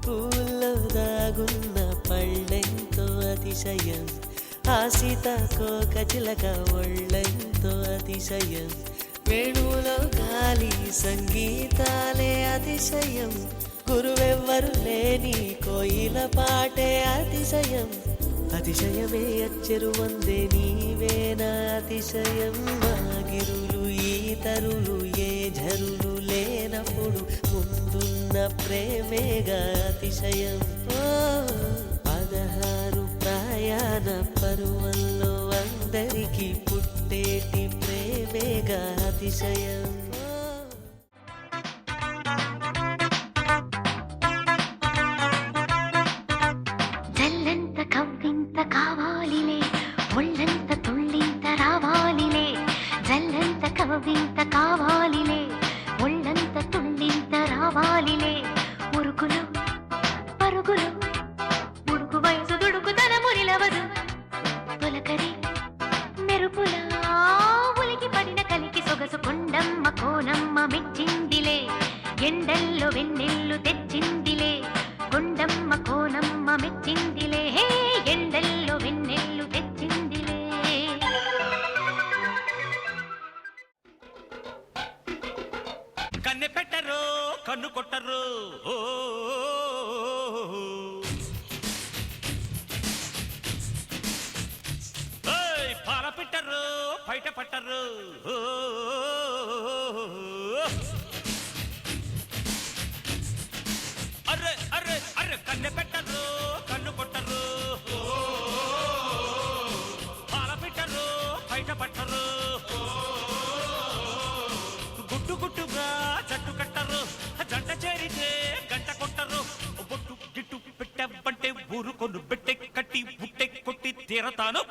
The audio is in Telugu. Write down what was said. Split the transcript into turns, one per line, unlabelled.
పూల్లో దాగున్న పళ్ళెంతో అతిశయం, ఆ సీతాకోక చిలక ఒళ్ళెంతో అతిశయం, వేణువులో గాలి సంగీతాలే అతిశయం, గురువెవ్వరు లేని కోయిల పాటే అతిశయం, అతిశయమే అచ్చెరు వందే నీవేనా అతిశయం, మాగిరులు ఈతరులు ఏ ఝరులు లేనప్పుడు ముందున్న ప్రేమేగా అతిశయం. 16 ప్రయాణ పరువంలో అందరికీ పుట్టేటి ప్రేమేగా అతిశయం.
జల్లంత కవ్వింత కావాలిలే, ఒళ్ళంత తుళ్ళింత రావాలిలే, జల్లంత కవ్వింత కావాలిలే, ఒళ్ళంత తుళ్ళింత రావాలిలే, ఉరుకులు పరుగులు ఉడుకు వయసు దుడుకుతన మురిలవదు, తొలకరి మెరుపులా ఉలికి పడిన కలికి సొగసు కొండమ్మ కోనమ్మ మెచ్చిందిలే, ఎండల్లో వెన్నెల్లు తెచ్చిందిలే, కొండమ్మ కోనమ్మ మెచ్చిందిలే, ఎండల్లో వెన్నెల్లు తెచ్చిందిలే.
కన్నె పెట్టరు కన్ను కొట్టరు, పాల పెట్టరు బయట పట్టరు, అర్రే అర్రే అర్రే కన్నె పెట్టరు కన్ను కొట్టరు, పాల పెట్టరు బయట పట్టరు, గుట్టు గుట్టుగా జట్టు కట్టరు, జంట చేరితే గంట కొట్టరు, బొట్టు గిట్టు పెట్టవంటే ఊరుకొను పెట్టె కట్టి బుట్టె కొట్టి తీరతాను.